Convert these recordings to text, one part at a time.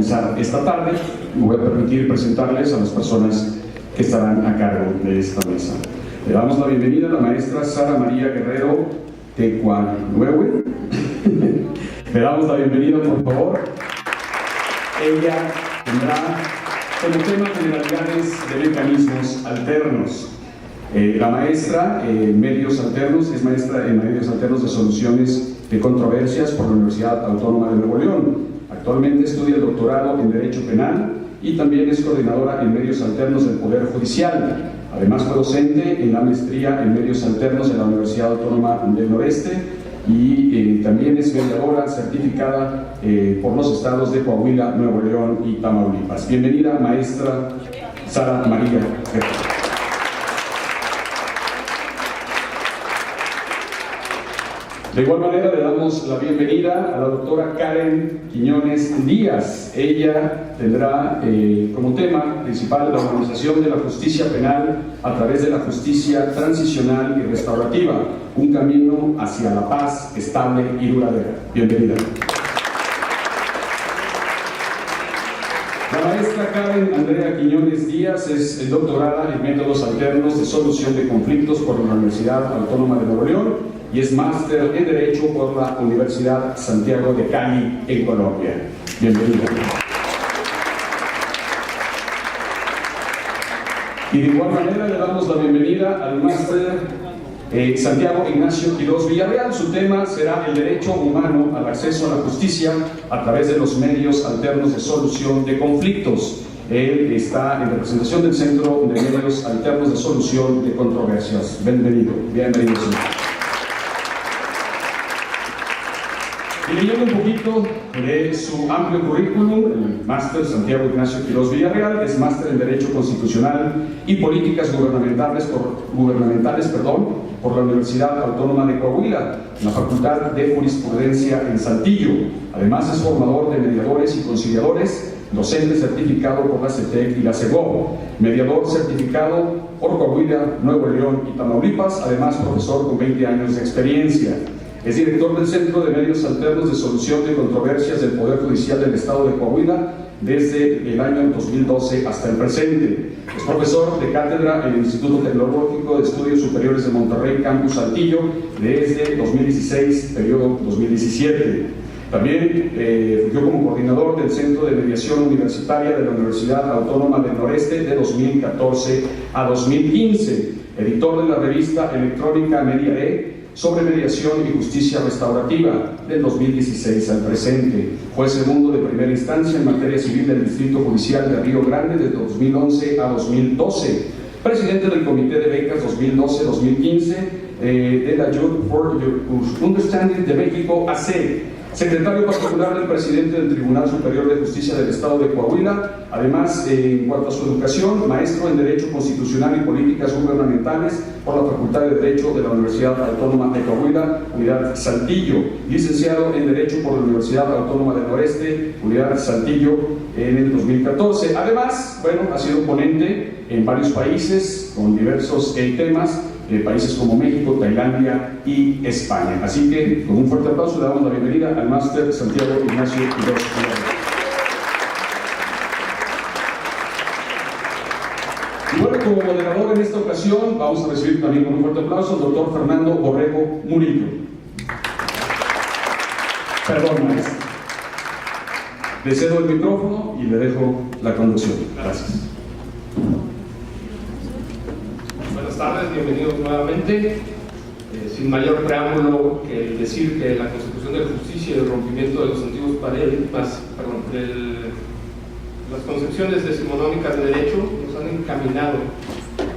organizar esta tarde. Me voy a permitir presentarles a las personas que estarán a cargo de esta mesa. Le damos la bienvenida a la maestra Sara María Guerrero Tecuanuehue. Le damos la bienvenida, por favor. Ella tendrá como tema generalidades de mecanismos alternos. La maestra en medios alternos es maestra en medios alternos de soluciones de controversias por la Universidad Autónoma de Nuevo León. Actualmente estudia el doctorado en Derecho Penal y también es coordinadora en medios alternos del Poder Judicial. Además fue docente en la maestría en medios alternos de la Universidad Autónoma del Noreste y también es mediadora certificada por los estados de Coahuila, Nuevo León y Tamaulipas. Bienvenida, maestra Sara María Guerrero. De igual manera le damos la bienvenida a la doctora Karen Quiñones Díaz. Ella tendrá como tema principal la organización de la justicia penal a través de la justicia transicional y restaurativa, un camino hacia la paz estable y duradera. Bienvenida. La maestra Karen Andrea Quiñones Díaz es doctorada en métodos alternos de solución de conflictos por la Universidad Autónoma de Nuevo León y es máster en Derecho por la Universidad Santiago de Cali, en Colombia. Bienvenida. Y de igual manera le damos la bienvenida al máster Santiago Ignacio Quiroz Villarreal. Su tema será el derecho humano al acceso a la justicia a través de los medios alternos de solución de conflictos. Él está en representación del Centro de Medios Alternos de Solución de Controversias. Bienvenido, bienvenido, señor. Y leyendo un poquito de su amplio currículum, el máster Santiago Ignacio Quiroz Villarreal es máster en Derecho Constitucional y Políticas Gubernamentales por la Universidad Autónoma de Coahuila, en la Facultad de Jurisprudencia en Saltillo. Además es formador de mediadores y conciliadores, docente certificado por la CETEC y la CEGOV, mediador certificado por Coahuila, Nuevo León y Tamaulipas, además profesor con 20 años de experiencia. Es director del Centro de Medios Alternos de Solución de Controversias del Poder Judicial del Estado de Coahuila desde el año 2012 hasta el presente. Es profesor de cátedra en el Instituto Tecnológico de Estudios Superiores de Monterrey, Campus Saltillo, desde 2016, periodo 2017. También fungió como coordinador del Centro de Mediación Universitaria de la Universidad Autónoma del Noreste de 2014 a 2015. Editor de la revista electrónica Mediaré sobre mediación y justicia restaurativa del 2016 al presente. Fue segundo de primera instancia en materia civil del Distrito Judicial de Río Grande de 2011 a 2012. Presidente del Comité de Becas 2012-2015 de la Youth for Understanding de México, AC. Secretario particular del presidente del Tribunal Superior de Justicia del Estado de Coahuila. Además, en cuanto a su educación, maestro en Derecho Constitucional y Políticas Gubernamentales por la Facultad de Derecho de la Universidad Autónoma de Coahuila, Unidad Saltillo. Licenciado en Derecho por la Universidad Autónoma del Noreste, Unidad Saltillo, en el 2014. Además, bueno, ha sido ponente en varios países con diversos temas, países como México, Tailandia y España. Así que, con un fuerte aplauso, le damos la bienvenida al máster Santiago Ignacio Quiroz Villarreal. Y bueno, como moderador en esta ocasión, vamos a recibir también con un fuerte aplauso al doctor Fernando Borrego Murillo. Perdón, maestro. Le cedo el micrófono y le dejo la conducción. Gracias. Buenas tardes, bienvenidos nuevamente. Sin mayor preámbulo que decir que la Consecución de la Justicia y el rompimiento de los antiguos paradigmas, las concepciones decimonónicas de derecho nos han encaminado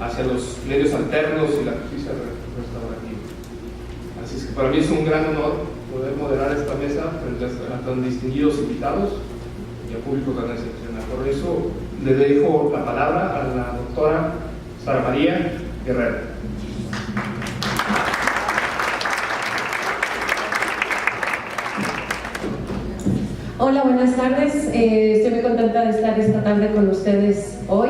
hacia los medios alternos y la justicia restaurativa. Así es que para mí es un gran honor poder moderar esta mesa frente a tan distinguidos invitados y a público tan excepcional. Por eso le dejo la palabra a la doctora Sara María Guerrero. Hola, buenas tardes. Estoy muy contenta de estar esta tarde con ustedes hoy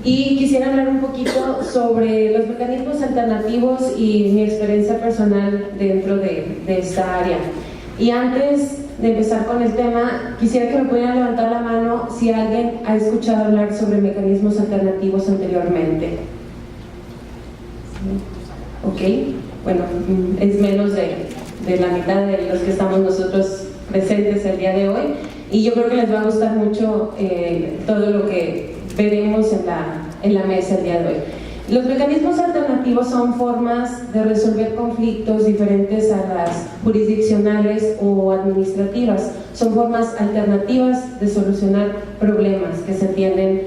y quisiera hablar un poquito sobre los mecanismos alternativos y mi experiencia personal dentro de esta área. Y antes de empezar con el tema, quisiera que me pudieran levantar la mano si alguien ha escuchado hablar sobre mecanismos alternativos anteriormente. Ok, bueno, es menos de la mitad de los que estamos nosotros presentes el día de hoy, y yo creo que les va a gustar mucho todo lo que veremos en la mesa el día de hoy. Los mecanismos alternativos son formas de resolver conflictos diferentes a las jurisdiccionales o administrativas. Son formas alternativas de solucionar problemas que se tienen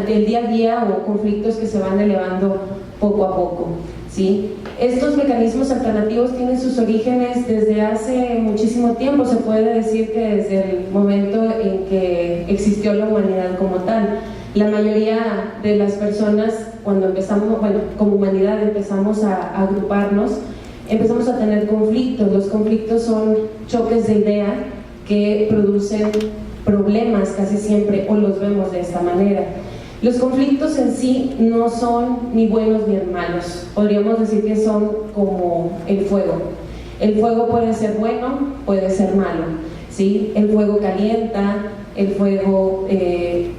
del día a día o conflictos que se van elevando poco a poco, ¿sí? Estos mecanismos alternativos tienen sus orígenes desde hace muchísimo tiempo. Se puede decir que desde el momento en que existió la humanidad como tal. La mayoría de las personas, cuando empezamos, bueno, como humanidad empezamos a agruparnos, empezamos a tener conflictos. Los conflictos son choques de idea que producen problemas casi siempre, o los vemos de esta manera. Los conflictos en sí no son ni buenos ni malos. Podríamos decir que son como el fuego. El fuego puede ser bueno, puede ser malo, ¿sí? El fuego calienta, el fuego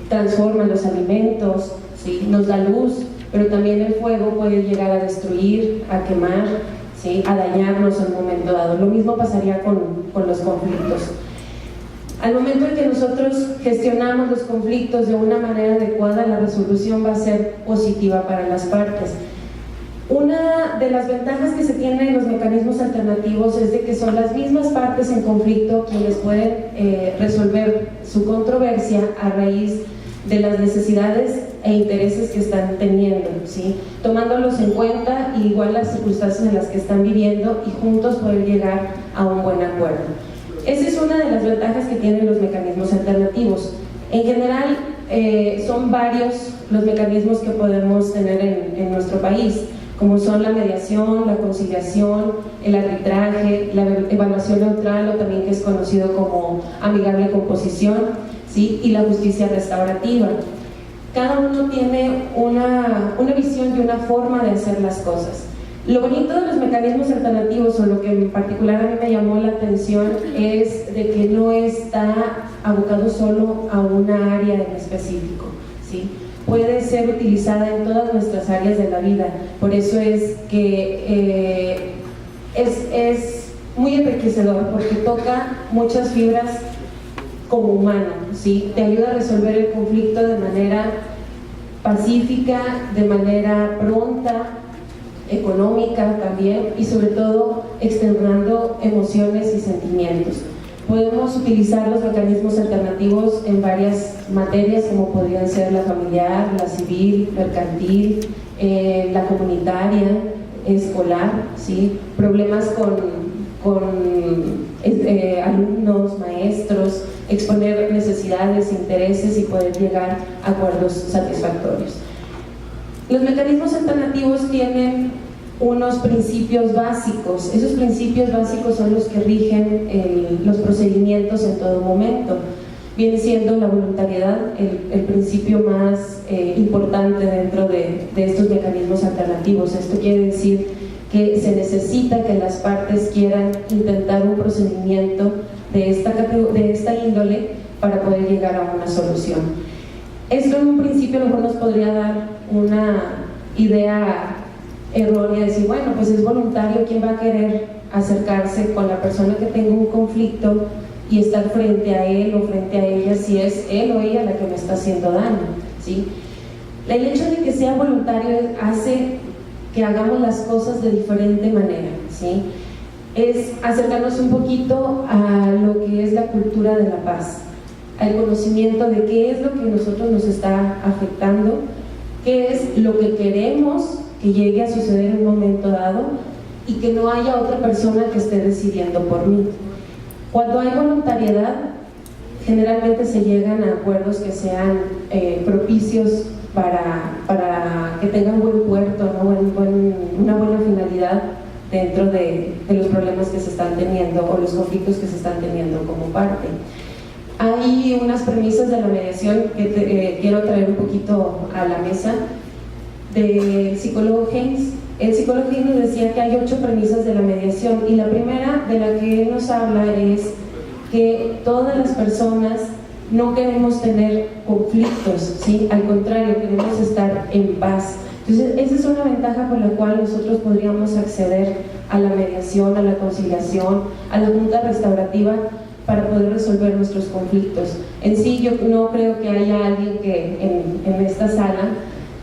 transforma los alimentos, ¿sí? Nos da luz, pero también el fuego puede llegar a destruir, a quemar, ¿sí? A dañarnos en un momento dado. Lo mismo pasaría con los conflictos. Al momento en que nosotros gestionamos los conflictos de una manera adecuada, la resolución va a ser positiva para las partes. Una de las ventajas que se tiene en los mecanismos alternativos es de que son las mismas partes en conflicto quienes pueden resolver su controversia a raíz de las necesidades e intereses que están teniendo, ¿sí? Tomándolos en cuenta y igual las circunstancias en las que están viviendo, y juntos poder llegar a un buen acuerdo. Esa es una de las ventajas que tienen los mecanismos alternativos. En general, son varios los mecanismos que podemos tener en nuestro país, como son la mediación, la conciliación, el arbitraje, la evaluación neutral, o también que es conocido como amigable composición, ¿sí? Y la justicia restaurativa. Cada uno tiene una visión y una forma de hacer las cosas. Lo bonito de los mecanismos alternativos, o lo que en particular a mí me llamó la atención, es de que no está abocado solo a una área en específico, ¿sí? Puede ser utilizada en todas nuestras áreas de la vida. Por eso es que es muy enriquecedor, porque toca muchas fibras como humano, ¿sí? Te ayuda a resolver el conflicto de manera pacífica, de manera pronta, económica también, y sobre todo externando emociones y sentimientos. Podemos utilizar los mecanismos alternativos en varias materias, como podrían ser la familiar, la civil, mercantil, la comunitaria, escolar, ¿sí? Problemas con alumnos, maestros, exponer necesidades, intereses y poder llegar a acuerdos satisfactorios. Los mecanismos alternativos tienen unos principios básicos. Esos principios básicos son los que rigen los procedimientos en todo momento. Viene siendo la voluntariedad el principio más importante dentro de estos mecanismos alternativos. Esto quiere decir que se necesita que las partes quieran intentar un procedimiento de esta índole para poder llegar a una solución. Esto en un principio a lo mejor nos podría dar una idea errónea, decir, bueno, pues es voluntario, ¿quién va a querer acercarse con la persona que tenga un conflicto y estar frente a él o frente a ella si es él o ella la que me está haciendo daño, ¿sí? El hecho de que sea voluntario hace que hagamos las cosas de diferente manera, ¿sí? Es acercarnos un poquito a lo que es la cultura de la paz, al conocimiento de qué es lo que a nosotros nos está afectando, qué es lo que queremos que llegue a suceder en un momento dado, y que no haya otra persona que esté decidiendo por mí. Cuando hay voluntariedad, generalmente se llegan a acuerdos que sean propicios para que tengan buen puerto, ¿no? Una buena finalidad dentro de los problemas que se están teniendo o los conflictos que se están teniendo como parte. Hay unas premisas de la mediación que quiero traer un poquito a la mesa del psicólogo Haynes. El psicólogo Haynes nos decía que hay 8 premisas de la mediación, y la primera de la que él nos habla es que todas las personas no queremos tener conflictos, ¿sí? Al contrario, queremos estar en paz. Entonces, esa es una ventaja por la cual nosotros podríamos acceder a la mediación, a la conciliación, a la junta restaurativa para poder resolver nuestros conflictos. En sí, yo no creo que haya alguien que en esta sala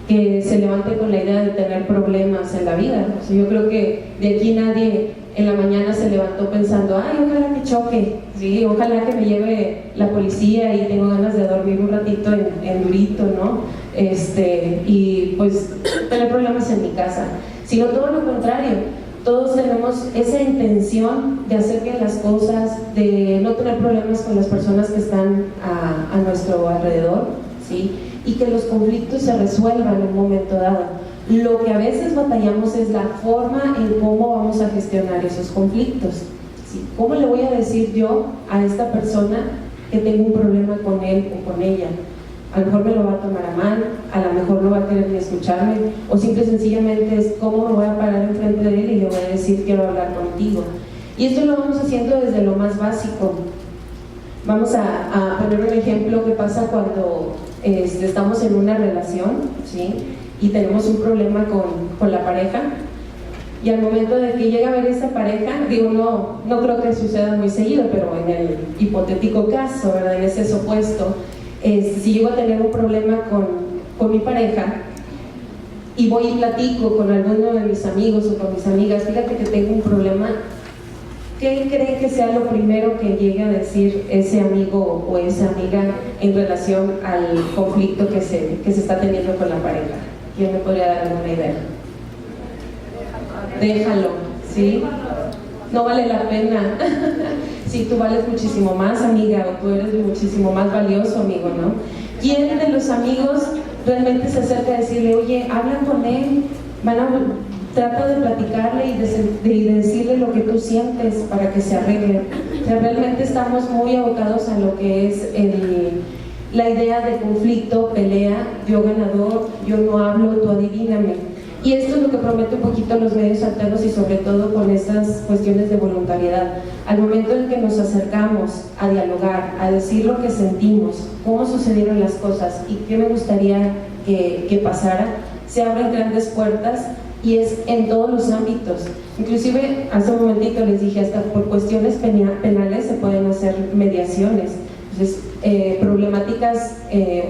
que se levante con la idea de tener problemas en la vida. O sea, yo creo que de aquí nadie en la mañana se levantó pensando, ay, ojalá que choque, ¿sí? Ojalá que me lleve la policía y tengo ganas de dormir un ratito en durito, ¿no? Y pues tener problemas en mi casa, sino todo lo contrario. Todos tenemos esa intención de hacer bien las cosas, de no tener problemas con las personas que están a nuestro alrededor, ¿sí? Y que los conflictos se resuelvan en un momento dado. Lo que a veces batallamos es la forma en cómo vamos a gestionar esos conflictos, ¿sí? ¿Cómo le voy a decir yo a esta persona que tengo un problema con él o con ella? A lo mejor me lo va a tomar a mal, a lo mejor no va a querer ni escucharme, o simple y sencillamente es cómo me voy a parar enfrente de él y le voy a decir quiero hablar contigo. Y esto lo vamos haciendo desde lo más básico. Vamos a poner un ejemplo que pasa cuando estamos en una relación, ¿sí? Y tenemos un problema con la pareja, y al momento de que llega a ver esa pareja, digo, no creo que suceda muy seguido, pero en el hipotético caso, ¿verdad? En ese supuesto, si llego a tener un problema con mi pareja y voy y platico con alguno de mis amigos o con mis amigas, fíjate que tengo un problema, ¿qué creen que sea lo primero que llegue a decir ese amigo o esa amiga en relación al conflicto que se está teniendo con la pareja? ¿Quién me podría dar alguna idea? Déjalo, ¿sí? No vale la pena. Sí, tú vales muchísimo más, amiga, o tú eres muchísimo más valioso, amigo, ¿no? ¿Quién de los amigos realmente se acerca a decirle, oye, habla con él, trata de platicarle y de decirle lo que tú sientes para que se arregle? O sea, realmente estamos muy abocados a lo que es la idea de conflicto, pelea, yo ganador, yo no hablo, tú adivíname. Y esto es lo que promete un poquito los medios alternos y sobre todo con estas cuestiones de voluntariedad. Al momento en que nos acercamos a dialogar, a decir lo que sentimos, cómo sucedieron las cosas y qué me gustaría que pasara, se abren grandes puertas y es en todos los ámbitos. Inclusive hace un momentito les dije, hasta por cuestiones penales se pueden hacer mediaciones. Entonces, problemáticas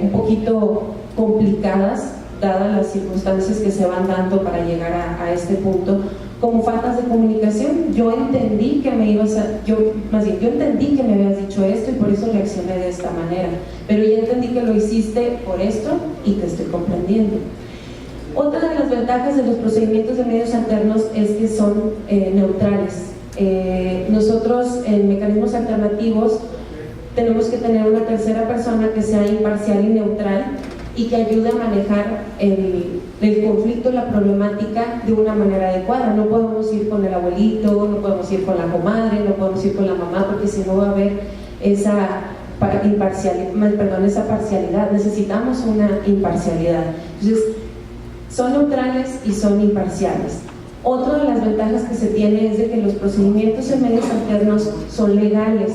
un poquito complicadas, dadas las circunstancias que se van dando para llegar a este punto, como faltas de comunicación. Yo entendí que yo entendí que me habías dicho esto y por eso reaccioné de esta manera, pero ya entendí que lo hiciste por esto y te estoy comprendiendo. Otra de las ventajas de los procedimientos de medios alternos es que son neutrales. Nosotros en mecanismos alternativos tenemos que tener una tercera persona que sea imparcial y neutral y que ayude a manejar el conflicto, la problemática de una manera adecuada. No podemos ir con el abuelito, no podemos ir con la comadre, no podemos ir con la mamá, porque si no va a haber esa parcialidad. Necesitamos una imparcialidad. Entonces, son neutrales y son imparciales. Otra de las ventajas que se tiene es de que los procedimientos en medios alternos son legales,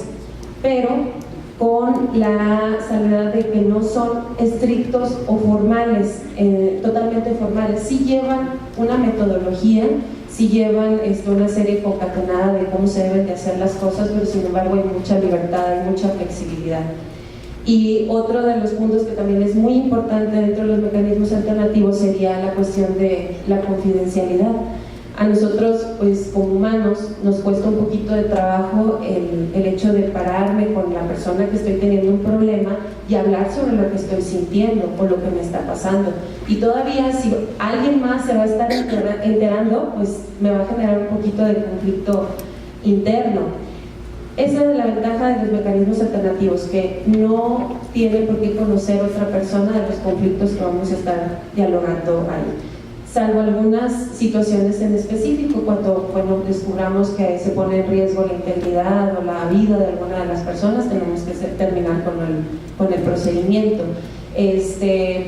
pero con la salvedad de que no son estrictos o formales, totalmente formales. Sí llevan una metodología, sí llevan una serie concatenada de cómo se deben de hacer las cosas, pero sin embargo hay mucha libertad, hay mucha flexibilidad. Y otro de los puntos que también es muy importante dentro de los mecanismos alternativos sería la cuestión de la confidencialidad. A nosotros, pues como humanos, nos cuesta un poquito de trabajo el hecho de pararme con la persona que estoy teniendo un problema y hablar sobre lo que estoy sintiendo o lo que me está pasando. Y todavía si alguien más se va a estar enterando, pues me va a generar un poquito de conflicto interno. Esa es la ventaja de los mecanismos alternativos, que no tienen por qué conocer otra persona de los conflictos que vamos a estar dialogando ahí, salvo algunas situaciones en específico, cuando descubramos que se pone en riesgo la integridad o la vida de alguna de las personas, tenemos que terminar con el procedimiento,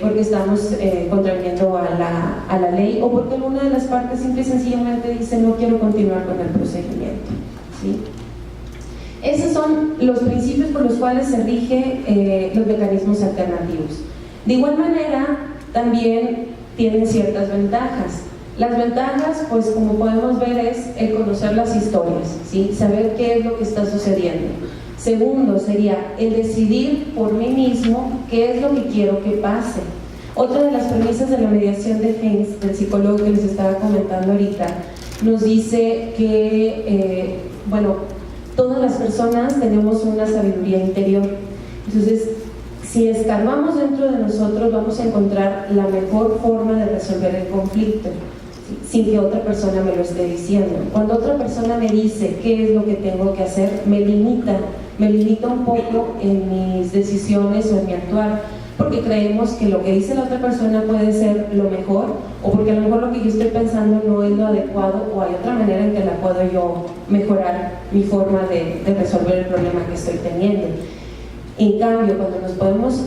porque estamos contraviniendo a la ley o porque alguna de las partes simple y sencillamente dice no quiero continuar con el procedimiento, ¿sí? Esos son los principios por los cuales se rigen los mecanismos alternativos. De igual manera, también tienen ciertas ventajas. Las ventajas, pues como podemos ver, es el conocer las historias, ¿sí? Saber qué es lo que está sucediendo. Segundo, sería el decidir por mí mismo qué es lo que quiero que pase. Otra de las premisas de la mediación de Haynes, del psicólogo que les estaba comentando ahorita, nos dice que, todas las personas tenemos una sabiduría interior. Entonces, si escarbamos dentro de nosotros, vamos a encontrar la mejor forma de resolver el conflicto, sin que otra persona me lo esté diciendo. Cuando otra persona me dice qué es lo que tengo que hacer, me limita un poco en mis decisiones o en mi actuar, porque creemos que lo que dice la otra persona puede ser lo mejor, o porque a lo mejor lo que yo estoy pensando no es lo adecuado, o hay otra manera en que la puedo yo mejorar mi forma de resolver el problema que estoy teniendo. En cambio, cuando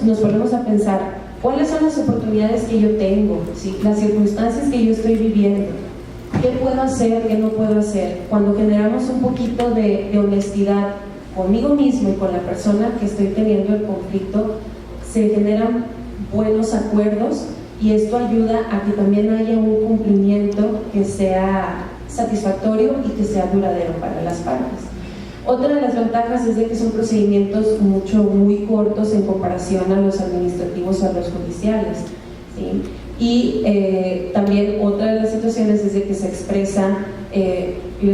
nos ponemos a pensar cuáles son las oportunidades que yo tengo, ¿sí? Las circunstancias que yo estoy viviendo, qué puedo hacer, qué no puedo hacer, cuando generamos un poquito de honestidad conmigo mismo y con la persona que estoy teniendo el conflicto, se generan buenos acuerdos, y esto ayuda a que también haya un cumplimiento que sea satisfactorio y que sea duradero para las partes. Otra de las ventajas es de que son procedimientos muy cortos en comparación a los administrativos o a los judiciales, ¿sí? Y también otra de las situaciones es de que se expresan,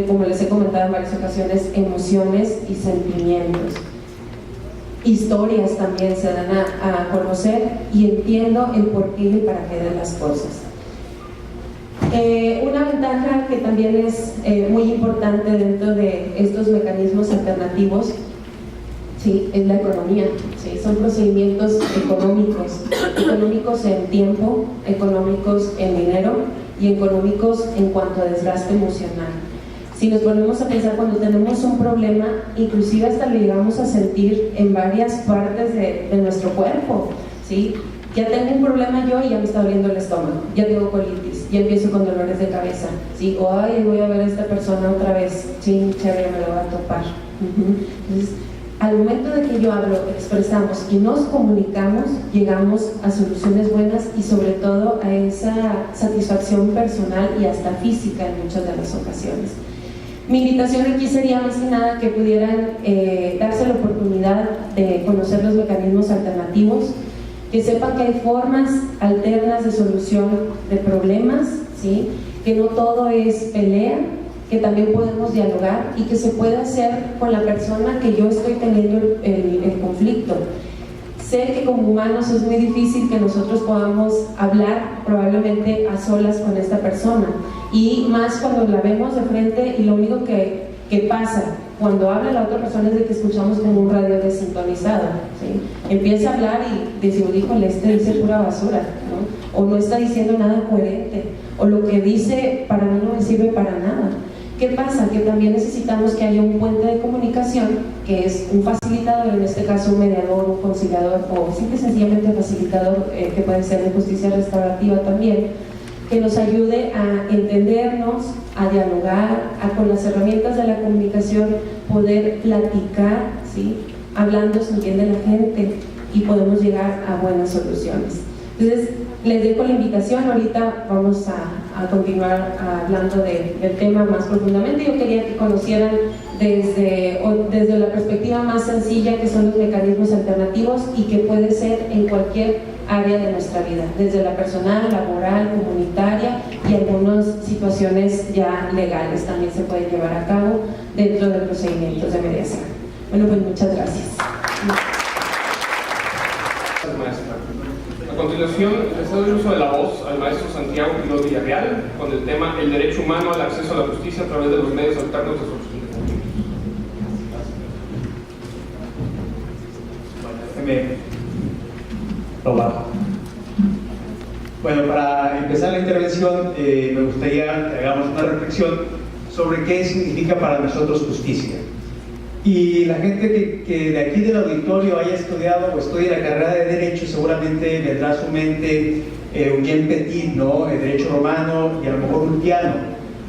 como les he comentado en varias ocasiones, emociones y sentimientos. Historias también se dan a conocer, y entiendo el porqué y el para qué de las cosas. Una ventaja que también es muy importante dentro de estos mecanismos alternativos, ¿sí?, es la economía, ¿sí? Son procedimientos económicos en tiempo, económicos en dinero y económicos en cuanto a desgaste emocional. Si nos ponemos a pensar, cuando tenemos un problema, inclusive hasta lo llegamos a sentir en varias partes de nuestro cuerpo, ¿sí? Ya tengo un problema yo y ya me está doliendo el estómago, ya tengo colitis, ya empiezo con dolores de cabeza, ¿sí? O ay, voy a ver a esta persona otra vez, sí, chévere, me lo va a topar. Entonces, al momento de que yo hablo, expresamos y nos comunicamos, llegamos a soluciones buenas y sobre todo a esa satisfacción personal y hasta física en muchas de las ocasiones. Mi invitación aquí sería más que nada que pudieran darse la oportunidad de conocer los mecanismos alternativos, que sepan que hay formas alternas de solución de problemas, ¿sí? Que no todo es pelea, que también podemos dialogar y que se puede hacer con la persona que yo estoy teniendo el conflicto. Sé que como humanos es muy difícil que nosotros podamos hablar probablemente a solas con esta persona, y más cuando la vemos de frente y lo único que pasa cuando habla la otra persona es de que escuchamos como un radio desintonizado, ¿sí? Empieza a hablar y decimos, híjole, este dice pura basura, ¿no? O no está diciendo nada coherente, o lo que dice para mí no me sirve para nada. ¿Qué pasa? Que también necesitamos que haya un puente de comunicación, que es un facilitador, en este caso un mediador, un conciliador, o simple y sencillamente facilitador, que puede ser de justicia restaurativa también, que nos ayude a entendernos, a dialogar, a con las herramientas de la comunicación poder platicar, ¿sí? Hablando se entiende la gente y podemos llegar a buenas soluciones. Entonces, les dejo la invitación. Ahorita vamos a continuar hablando del tema más profundamente. Yo quería que conocieran desde la perspectiva más sencilla, que son los mecanismos alternativos y que puede ser en cualquier área de nuestra vida, desde la personal, laboral, comunitaria, y algunas situaciones ya legales también se pueden llevar a cabo dentro de procedimientos de mediación. Bueno, pues muchas gracias. A continuación, le cedo el uso de la voz al maestro Santiago Quiroz Villarreal con el tema El derecho humano al acceso a la justicia a través de los medios alternos de solución de conflictos. Bueno, para empezar la intervención, me gustaría que hagamos una reflexión sobre qué significa para nosotros justicia. Y la gente que de aquí del auditorio haya estudiado o estudie la carrera de Derecho, seguramente vendrá a su mente Eugène Petit, ¿no? El derecho romano y a lo mejor Luciano,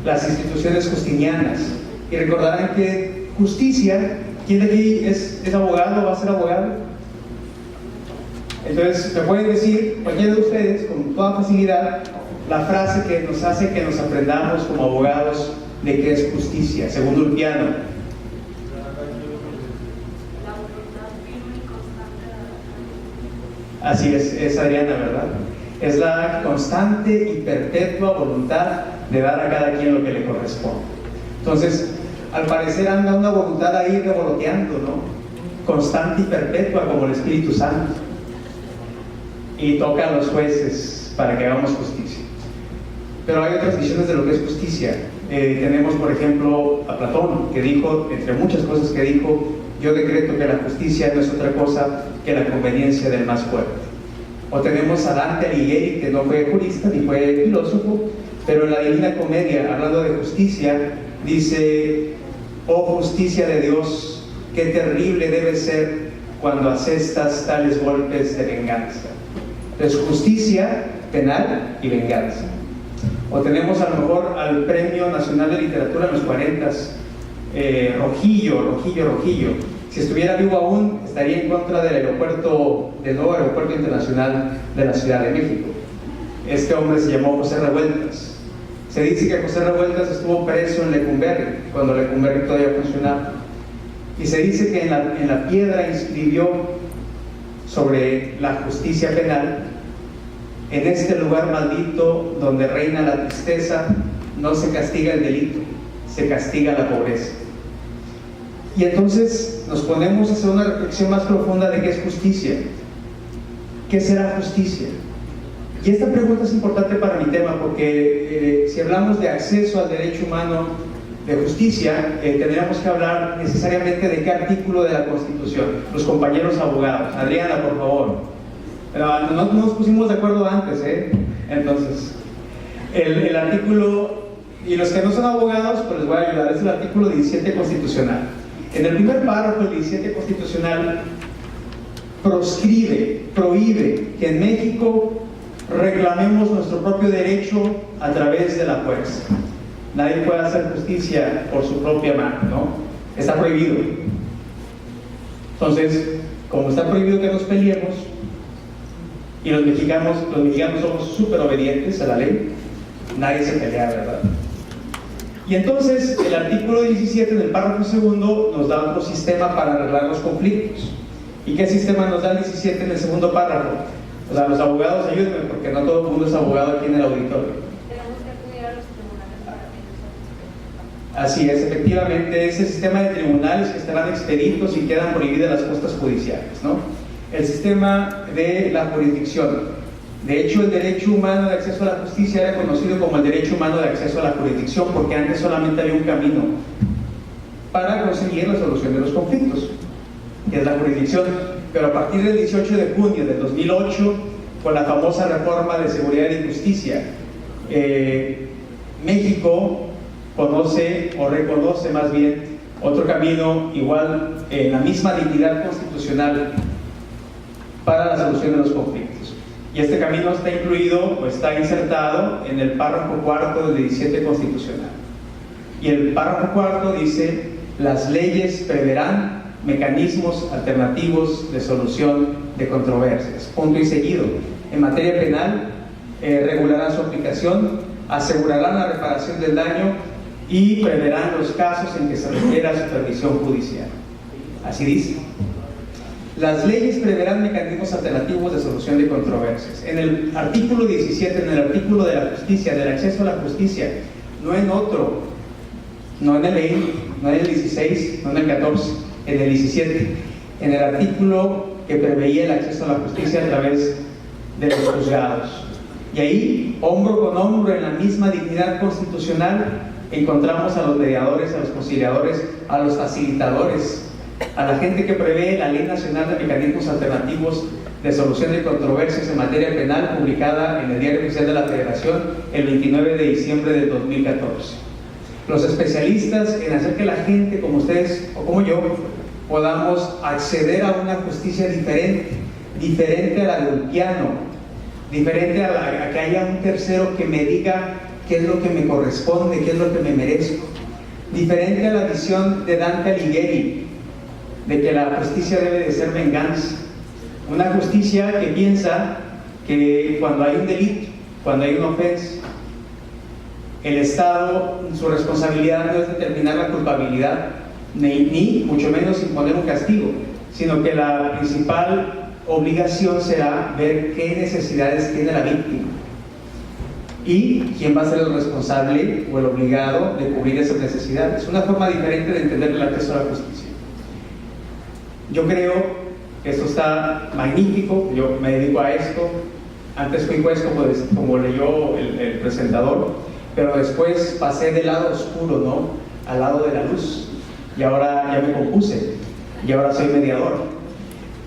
las instituciones justinianas. Y recordarán que justicia ¿Quién de aquí es abogado, va a ser abogado? Entonces, me pueden decir, cualquiera de ustedes, con toda facilidad, la frase que nos hace que nos aprendamos como abogados de qué es justicia, según Ulpiano. Así es Adriana, ¿verdad? Es la constante y perpetua voluntad de dar a cada quien lo que le corresponde. Entonces, al parecer anda una voluntad ahí revoloteando, ¿no? Constante y perpetua como el Espíritu Santo. Y toca a los jueces para que hagamos justicia. Pero hay otras visiones de lo que es justicia. Tenemos, por ejemplo, a Platón, que dijo, entre muchas cosas que dijo, yo decreto que la justicia no es otra cosa que la conveniencia del más fuerte. O tenemos a Dante Alighieri, que no fue jurista ni fue filósofo, pero en la Divina Comedia, hablando de justicia, dice: oh justicia de Dios, qué terrible debe ser cuando asestas tales golpes de venganza. Entonces, justicia penal y venganza. O tenemos a lo mejor al Premio Nacional de Literatura en los 40s, Rojillo. Si estuviera vivo aún, estaría en contra del nuevo aeropuerto internacional de la Ciudad de México. Este hombre se llamó José Revueltas. Se dice que José Revueltas estuvo preso en Lecumberri, cuando Lecumberri todavía funcionaba. Y se dice que en la piedra inscribió sobre la justicia penal: en este lugar maldito donde reina la tristeza, no se castiga el delito, se castiga la pobreza. Y entonces nos ponemos a hacer una reflexión más profunda de qué es justicia. ¿Qué será justicia? Y esta pregunta es importante para mi tema, porque si hablamos de acceso al derecho humano de justicia, tendríamos que hablar necesariamente de qué artículo de la Constitución. Los compañeros abogados. Adriana, por favor. No nos pusimos de acuerdo antes, Entonces, el artículo, y los que no son abogados, pues les voy a ayudar, es el artículo 17 constitucional. En el primer párrafo del 17 constitucional prohíbe que en México reclamemos nuestro propio derecho a través de la fuerza. Nadie puede hacer justicia por su propia mano, ¿no? Está prohibido. Entonces, como está prohibido que nos peleemos, y los mexicanos somos súper obedientes a la ley, nadie se pelea, ¿verdad? Y entonces el artículo 17 del párrafo segundo nos da otro sistema para arreglar los conflictos. ¿Y qué sistema nos da el 17 en el segundo párrafo? O sea, los abogados, ayúdenme, porque no todo el mundo es abogado aquí en el auditorio. Tenemos que acudir a los tribunales para que nos... Así es, efectivamente, ese sistema de tribunales que estarán expeditos y quedan prohibidas las costas judiciales, ¿no? El sistema de la jurisdicción. De hecho, el derecho humano de acceso a la justicia era conocido como el derecho humano de acceso a la jurisdicción, porque antes solamente había un camino para conseguir la solución de los conflictos, que es la jurisdicción. Pero a partir del 18 de junio del 2008, con la famosa reforma de seguridad y justicia, México conoce, o reconoce más bien, otro camino igual, la misma dignidad constitucional para la solución de los conflictos. Y este camino está incluido, o está insertado en el párrafo cuarto del 17 constitucional. Y el párrafo cuarto dice: las leyes preverán mecanismos alternativos de solución de controversias. Punto y seguido. En materia penal, regularán su aplicación, asegurarán la reparación del daño y preverán los casos en que se requiera supervisión judicial. Así dice. Las leyes preverán mecanismos alternativos de solución de controversias. En el artículo 17, en el artículo de la justicia, del acceso a la justicia, no en otro, no en el ley, no en el 16, no en el 14, en el 17, en el artículo que preveía el acceso a la justicia a través de los juzgados. Y ahí, hombro con hombro, en la misma dignidad constitucional, encontramos a los mediadores, a los conciliadores, a los facilitadores, a la gente que prevé la Ley Nacional de Mecanismos Alternativos de Solución de Controversias en materia penal, publicada en el Diario Oficial de la Federación el 29 de diciembre del 2014. Los especialistas en hacer que la gente como ustedes o como yo podamos acceder a una justicia diferente a la del piano, diferente a que haya un tercero que me diga qué es lo que me corresponde, qué es lo que me merezco, diferente a la visión de Dante Alighieri, de que la justicia debe de ser venganza. Una justicia que piensa que cuando hay un delito, cuando hay una ofensa, el Estado, su responsabilidad no es determinar la culpabilidad, ni mucho menos imponer un castigo, sino que la principal obligación será ver qué necesidades tiene la víctima y quién va a ser el responsable o el obligado de cubrir esas necesidades. Es una forma diferente de entender el acceso a la justicia. Yo creo que esto está magnífico. Yo me dedico a esto. Antes fui juez, como leyó el presentador, pero después pasé del lado oscuro, ¿no?, al lado de la luz, y ahora ya me compuse y ahora soy mediador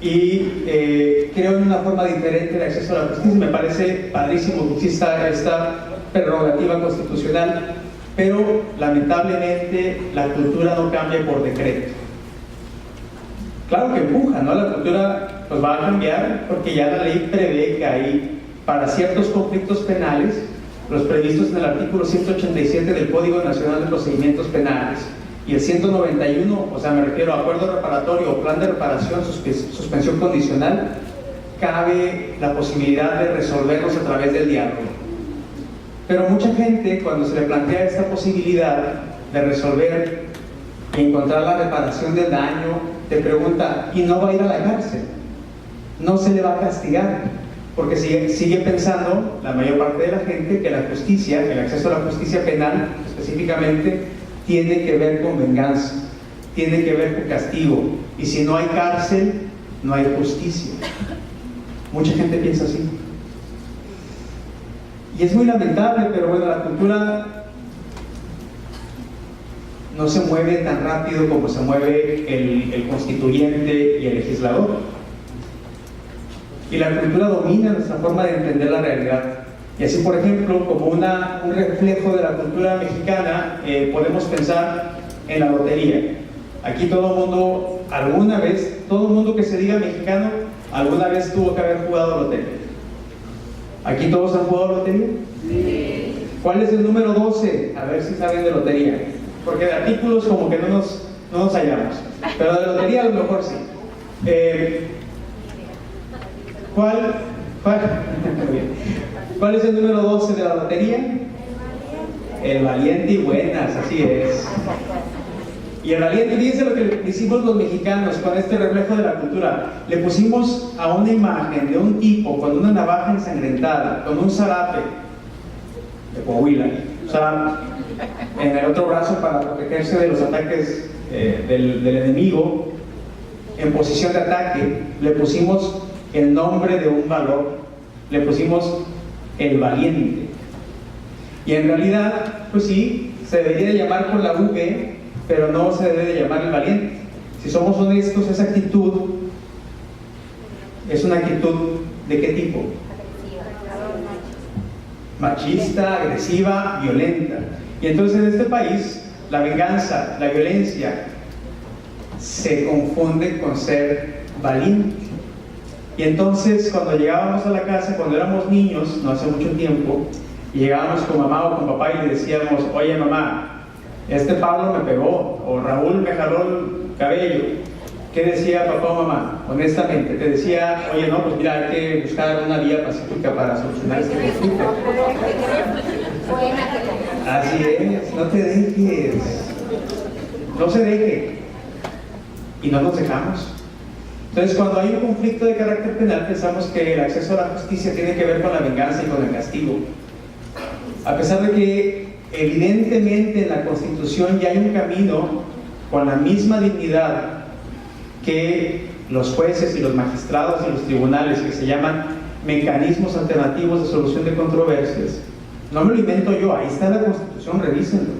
y creo en una forma diferente de acceso a la justicia. Me parece padrísimo que exista esta prerrogativa constitucional, pero lamentablemente la cultura no cambia por decreto. Claro que empuja, ¿no? La cultura pues va a cambiar porque ya la ley prevé que hay, para ciertos conflictos penales, los previstos en el artículo 187 del Código Nacional de Procedimientos Penales y el 191, o sea, me refiero a acuerdo reparatorio o plan de reparación, suspensión condicional, cabe la posibilidad de resolverlos a través del diálogo. Pero mucha gente, cuando se le plantea esta posibilidad de resolver y encontrar la reparación del daño, te pregunta, ¿y no va a ir a la cárcel? ¿No se le va a castigar? Porque sigue pensando la mayor parte de la gente que la justicia, el acceso a la justicia penal específicamente, tiene que ver con venganza, tiene que ver con castigo, y si no hay cárcel, no hay justicia. Mucha gente piensa así. Y es muy lamentable, pero bueno, la cultura no se mueve tan rápido como se mueve el constituyente y el legislador. Y la cultura domina nuestra forma de entender la realidad. Y así, por ejemplo, como un reflejo de la cultura mexicana, podemos pensar en la lotería. Aquí todo el mundo, alguna vez, todo el mundo que se diga mexicano, alguna vez tuvo que haber jugado lotería. ¿Aquí todos han jugado lotería? Sí. ¿Cuál es el número 12? A ver si saben de lotería. Porque de artículos como que no nos hallamos. Pero de lotería a lo mejor sí. ¿Cuál es el número 12 de la lotería? El valiente y buenas, así es. Y el valiente, fíjense lo que hicimos los mexicanos con este reflejo de la cultura. Le pusimos a una imagen de un tipo con una navaja ensangrentada, con un zarape de Coahuila, o sea, en el otro brazo para protegerse de los ataques del enemigo, en posición de ataque. Le pusimos el nombre de un valor, le pusimos el valiente. Y en realidad, pues sí, se debería de llamar con la V, pero no se debe de llamar el valiente. Si somos honestos, esa actitud es una actitud ¿de qué tipo? Machista, agresiva, violenta. Y entonces en este país la venganza, la violencia se confunde con ser valiente. Y entonces cuando llegábamos a la casa, cuando éramos niños, no hace mucho tiempo, y llegábamos con mamá o con papá y le decíamos, oye mamá, Pablo me pegó, o Raúl me jaló el cabello. ¿Qué decía papá o mamá? Honestamente, te decía, oye, no, pues mira, hay que buscar una vía pacífica para solucionar este conflicto. Así es, no te dejes, no se deje, y no nos dejamos. Entonces, cuando hay un conflicto de carácter penal, pensamos que el acceso a la justicia tiene que ver con la venganza y con el castigo. A pesar de que evidentemente en la Constitución ya hay un camino con la misma dignidad que los jueces y los magistrados y los tribunales, que se llaman mecanismos alternativos de solución de controversias. No me lo invento yo, ahí está la Constitución, revísenlo.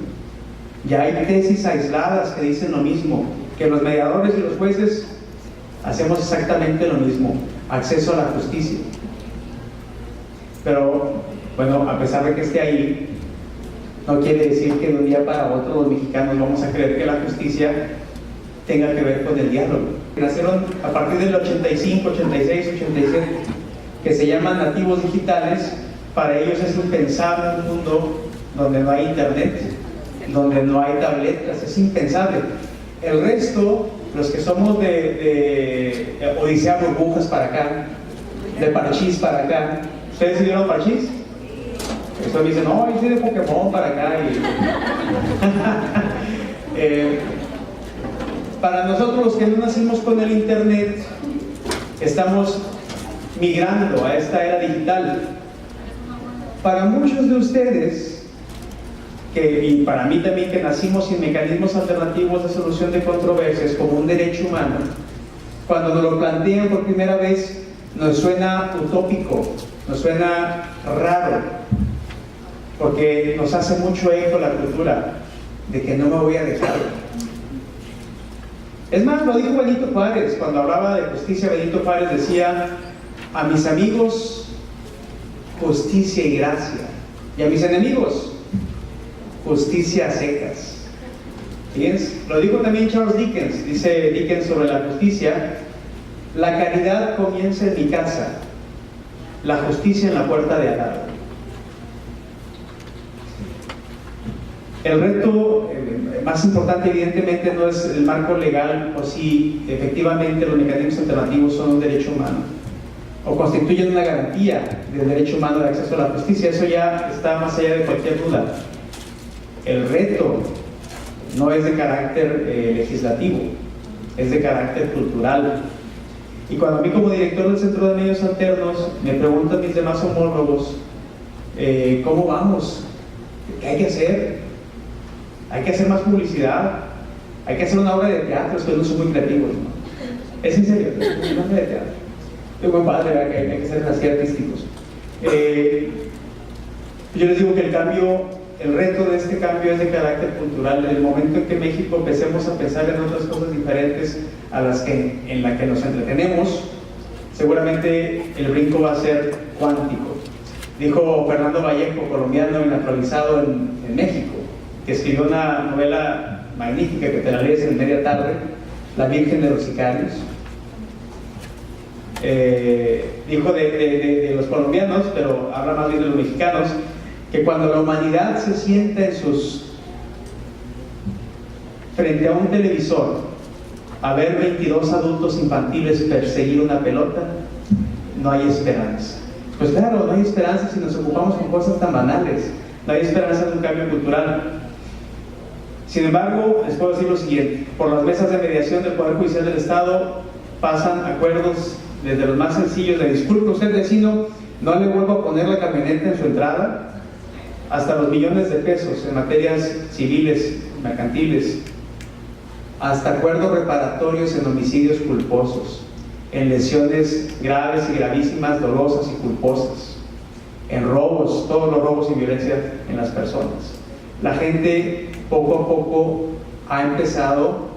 Ya hay tesis aisladas que dicen lo mismo, que los mediadores y los jueces hacemos exactamente lo mismo, acceso a la justicia. Pero, bueno, a pesar de que esté ahí, no quiere decir que de un día para otro los mexicanos vamos a creer que la justicia tenga que ver con el diálogo. Nacieron a partir del 85, 86, 87, que se llaman nativos digitales. Para ellos es impensable un mundo donde no hay internet, donde no hay tabletas, es impensable. El resto los que somos de Odisea Burbujas para acá, de Parchís para acá, ¿ustedes sí vieron Parchís? Eso me dicen, no, yo soy de Pokémon para acá. Para nosotros los que no nacimos con el internet, estamos migrando a esta era digital. Para muchos de ustedes, y para mí también, que nacimos sin mecanismos alternativos de solución de controversias como un derecho humano, cuando nos lo plantean por primera vez, nos suena utópico, nos suena raro, porque nos hace mucho eco la cultura de que no me voy a dejar. Es más, lo dijo Benito Juárez, cuando hablaba de justicia. Benito Juárez decía: a mis amigos, justicia y gracia, y a mis enemigos, justicia a secas. Fíjense, lo dijo también Charles Dickens. Dice Dickens sobre la justicia: la caridad comienza en mi casa, la justicia en la puerta de al lado. El reto más importante, evidentemente, no es el marco legal o si efectivamente los mecanismos alternativos son un derecho humano o constituyen una garantía del derecho humano de acceso a la justicia. Eso ya está más allá de cualquier duda. El reto no es de carácter legislativo, es de carácter cultural. Y cuando a mí, como director del Centro de Medios Alternos, me preguntan mis demás homólogos, ¿cómo vamos? ¿Qué hay que hacer? Hay que hacer más publicidad, hay que hacer una obra de teatro. Ustedes no son muy creativos, ¿no? Es en serio, una obra de teatro. Es muy padre, ¿verdad? Que hay que ser así artísticos. Yo les digo que el reto de este cambio es de carácter cultural. En el momento en que México empecemos a pensar en otras cosas diferentes a las que en la que nos entretenemos, seguramente el brinco va a ser cuántico. Dijo Fernando Vallejo, colombiano y naturalizado en México, que escribió una novela magnífica que te la lees en media tarde, La Virgen de los Sicarios. Dijo de los colombianos, pero habla más bien de los mexicanos, que cuando la humanidad se sienta frente a un televisor a ver 22 adultos infantiles perseguir una pelota, no hay esperanza. Pues claro, no hay esperanza si nos ocupamos con cosas tan banales. No hay esperanza de un cambio cultural. Sin embargo, les puedo decir lo siguiente: por las mesas de mediación del Poder Judicial del Estado pasan acuerdos desde los más sencillos de disculpe usted, vecino, no le vuelvo a poner la camioneta en su entrada, hasta los millones de pesos en materias civiles, mercantiles, hasta acuerdos reparatorios en homicidios culposos, en lesiones graves y gravísimas, dolosas y culposas, en robos, todos los robos y violencia en las personas. La gente poco a poco ha empezado,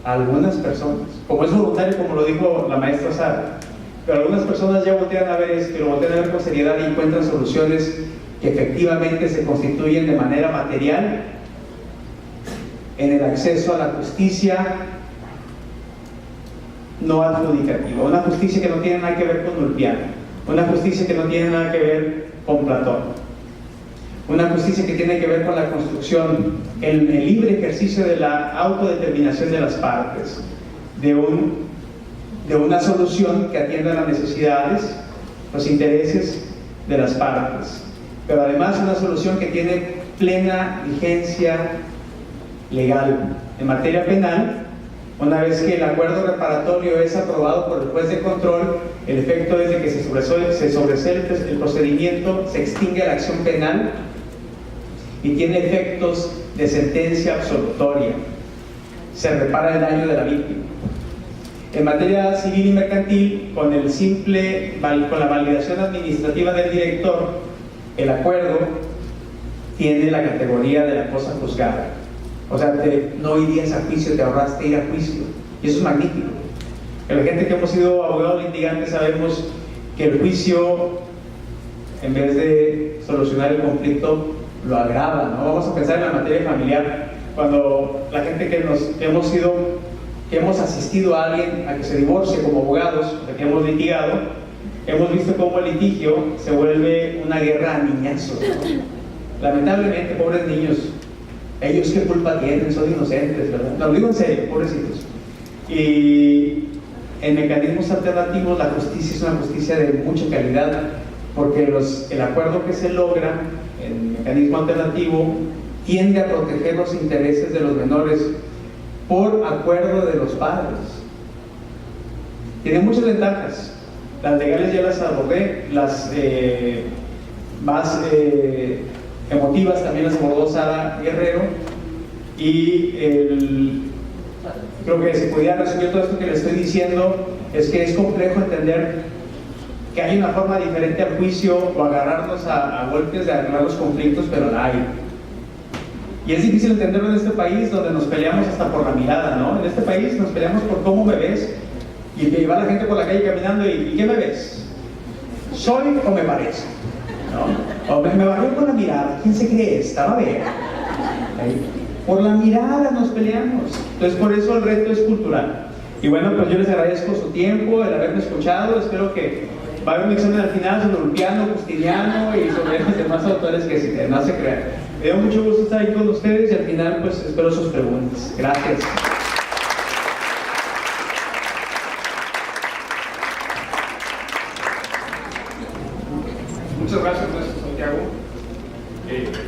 algunas personas, como es voluntario, como lo dijo la maestra Sara, pero algunas personas ya voltean a ver esto, lo voltean a ver con seriedad y encuentran soluciones que efectivamente se constituyen de manera material en el acceso a la justicia no adjudicativa, una justicia que no tiene nada que ver con Ulpiano, una justicia que no tiene nada que ver con Platón, una justicia que tiene que ver con la construcción, el libre ejercicio de la autodeterminación de las partes, de una solución que atienda las necesidades, los intereses de las partes, pero además una solución que tiene plena vigencia legal. En materia penal, una vez que el acuerdo reparatorio es aprobado por el juez de control, el efecto es de que se sobresee el procedimiento, se extingue la acción penal y tiene efectos de sentencia absolutoria. Se repara el daño de la víctima. En materia civil y mercantil, con la validación administrativa del director, el acuerdo tiene la categoría de la cosa juzgada. O sea, no irías a juicio, te ahorraste ir a juicio. Y eso es magnífico. La gente que hemos sido abogados litigantes sabemos que el juicio, en vez de solucionar el conflicto, lo agrava, ¿no? Vamos a pensar en la materia familiar. Cuando la gente que hemos asistido a alguien a que se divorcie como abogados, que hemos litigado, hemos visto cómo el litigio se vuelve una guerra a niñazos, ¿no? Lamentablemente, pobres niños, ellos qué culpa tienen, son inocentes, ¿verdad? No, lo digo en serio, pobrecitos. Y en mecanismos alternativos la justicia es una justicia de mucha calidad, porque el acuerdo que se logra en mecanismo alternativo tiende a proteger los intereses de los menores por acuerdo de los padres. Tiene muchas ventajas. Las legales ya las abordé, las más emotivas también las abordó Sara Guerrero, y creo que si pudiera resumir todo esto que le estoy diciendo, es que es complejo entender que hay una forma diferente al juicio o agarrarnos a golpes de arreglar los conflictos, pero la hay. Y es difícil entenderlo en este país donde nos peleamos hasta por la mirada, ¿no? En este país nos peleamos por cómo me ves, y va la gente por la calle caminando y ¿qué me ves? ¿Soy o me parece? ¿No? O me barrió con la mirada, ¿quién se cree? Estaba bien. Por la mirada nos peleamos. Entonces por eso el reto es cultural. Y bueno, pues yo les agradezco su tiempo, el haberme escuchado. Espero que va a haber un examen al final sobre Ulpiano, Justiniano y sobre los demás autores que no se crean. Me dio mucho gusto estar ahí con ustedes y al final pues espero sus preguntas. Gracias. Muchas gracias, maestro Santiago.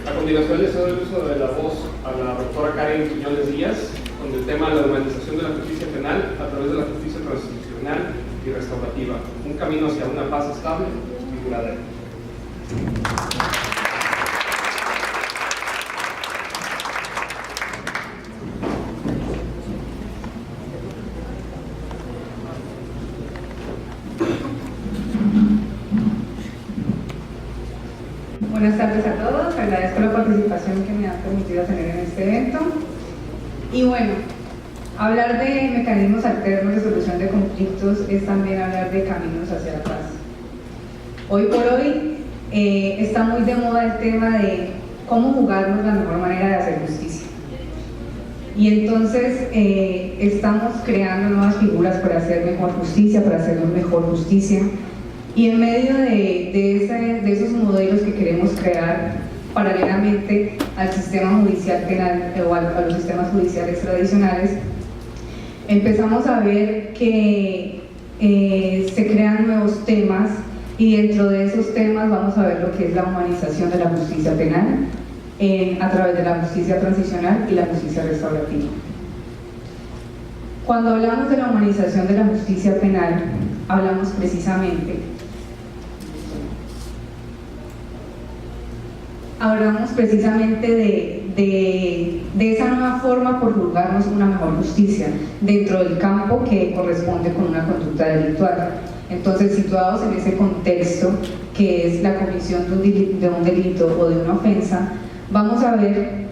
A continuación les doy el uso de la voz a la doctora Karen Quiñones Díaz con el tema de la humanización de la justicia penal a través de la justicia transicional y restaurativa, un camino hacia una paz estable y duradera. Buenas tardes a todos, agradezco la participación que me han permitido tener en este evento. Y bueno, hablar de mecanismos alternos de solución de conflictos es también hablar de caminos hacia la paz. Hoy por hoy está muy de moda el tema de cómo jugarnos la mejor manera de hacer justicia. Y entonces estamos creando nuevas figuras para hacer mejor justicia, para hacer mejor justicia. Y en medio de esos modelos que queremos crear paralelamente al sistema judicial penal o a los sistemas judiciales tradicionales, empezamos a ver que se crean nuevos temas, y dentro de esos temas vamos a ver lo que es la humanización de la justicia penal a través de la justicia transicional y la justicia restaurativa. Cuando hablamos de la humanización de la justicia penal, hablamos precisamente de esa nueva forma por juzgarnos una mejor justicia dentro del campo que corresponde con una conducta delictual. Entonces, situados en ese contexto que es la comisión de un delito o de una ofensa, vamos a ver,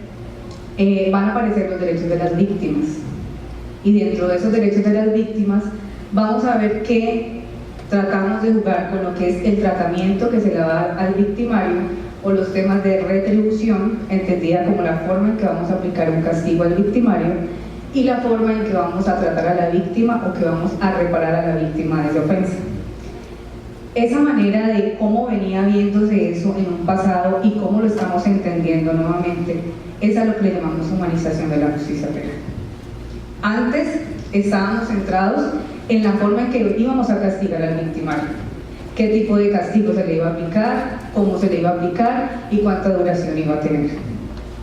van a aparecer los derechos de las víctimas, y dentro de esos derechos de las víctimas vamos a ver que tratamos de jugar con lo que es el tratamiento que se le da al victimario, o los temas de retribución, entendida como la forma en que vamos a aplicar un castigo al victimario, y la forma en que vamos a tratar a la víctima o que vamos a reparar a la víctima de esa ofensa. Esa manera de cómo venía viéndose eso en un pasado y cómo lo estamos entendiendo nuevamente, es a lo que le llamamos humanización de la justicia penal. Antes estábamos centrados en la forma en que íbamos a castigar al victimario, qué tipo de castigo se le iba a aplicar, cómo se le iba a aplicar y cuánta duración iba a tener.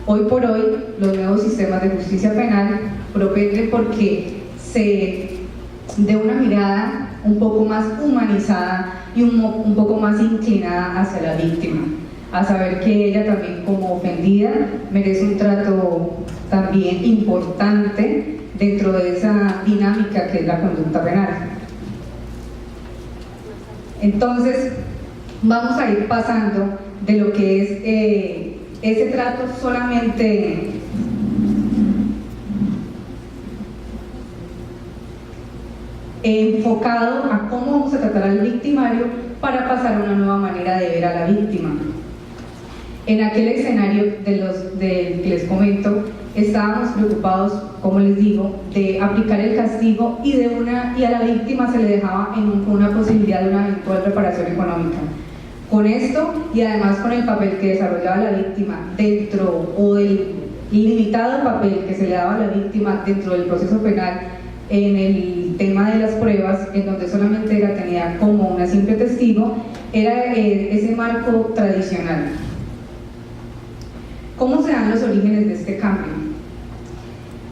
Hoy por hoy, los nuevos sistemas de justicia penal propenden porque se dé una mirada un poco más humanizada y un poco más inclinada hacia la víctima, a saber que ella también como ofendida merece un trato también importante dentro de esa dinámica que es la conducta penal. Entonces, vamos a ir pasando de lo que es ese trato solamente enfocado a cómo vamos a tratar al victimario, para pasar a una nueva manera de ver a la víctima. En aquel escenario que les comento, estábamos preocupados, como les digo, de aplicar el castigo y a la víctima se le dejaba con una posibilidad de una eventual reparación económica. Con esto, y además con el papel que desarrollaba la víctima dentro, o del limitado papel que se le daba a la víctima dentro del proceso penal, en el tema de las pruebas, en donde solamente era tenida como una simple testigo, era ese marco tradicional. ¿Cómo se dan los orígenes de este cambio?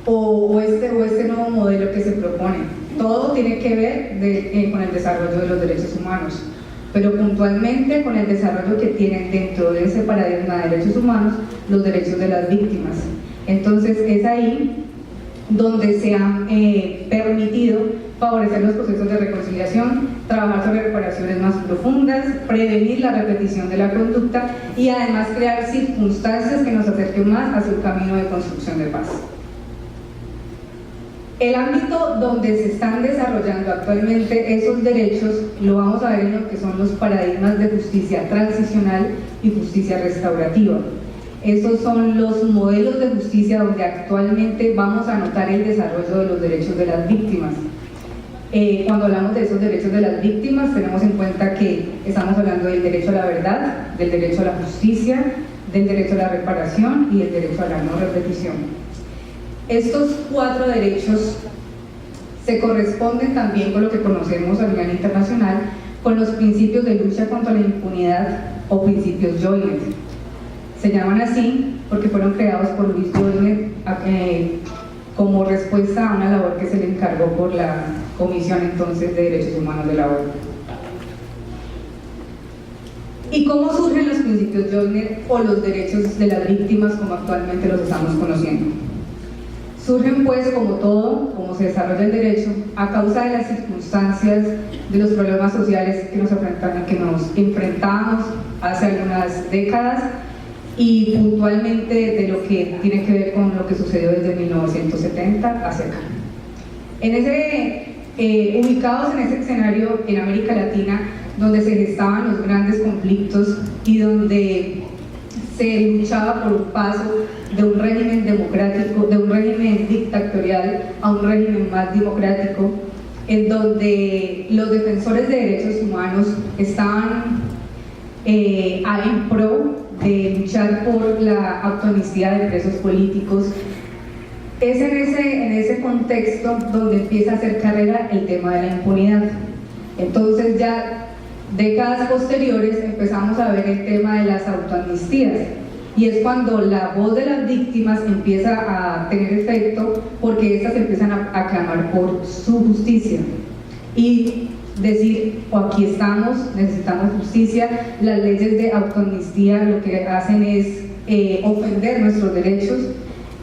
O este nuevo modelo que se propone. Todo tiene que ver con el desarrollo de los derechos humanos, pero puntualmente con el desarrollo que tienen dentro de ese paradigma de derechos humanos los derechos de las víctimas. Entonces es ahí donde se han permitido favorecer los procesos de reconciliación, trabajar sobre reparaciones más profundas, prevenir la repetición de la conducta y además crear circunstancias que nos acerquen más hacia un camino de construcción de paz. El ámbito donde se están desarrollando actualmente esos derechos lo vamos a ver en lo que son los paradigmas de justicia transicional y justicia restaurativa. Esos son los modelos de justicia donde actualmente vamos a notar el desarrollo de los derechos de las víctimas. Cuando hablamos de esos derechos de las víctimas, tenemos en cuenta que estamos hablando del derecho a la verdad, del derecho a la justicia, del derecho a la reparación y el derecho a la no repetición. Estos 4 derechos se corresponden también con lo que conocemos a nivel internacional con los principios de lucha contra la impunidad o principios Joyner. Se llaman así porque fueron creados por Luis Joyner como respuesta a una labor que se le encargó por la Comisión entonces de Derechos Humanos de la ONU. ¿Y cómo surgen los principios Joyner o los derechos de las víctimas como actualmente los estamos conociendo? Surgen pues como todo, como se desarrolla el derecho, a causa de las circunstancias, de los problemas sociales que nos enfrentamos hace algunas décadas y puntualmente de lo que tiene que ver con lo que sucedió desde 1970 hacia acá. Ubicados en ese escenario en América Latina, donde se gestaban los grandes conflictos y donde se luchaba por un paso de un régimen democrático, de un régimen dictatorial a un régimen más democrático, en donde los defensores de derechos humanos estaban en pro de luchar por la autoamnistía de presos políticos. Es en ese contexto donde empieza a hacer carrera el tema de la impunidad. Entonces ya décadas posteriores empezamos a ver el tema de las autoamnistías y es cuando la voz de las víctimas empieza a tener efecto porque estas empiezan a clamar por su justicia y decir, aquí estamos, necesitamos justicia. Las leyes de autoamnistía lo que hacen es ofender nuestros derechos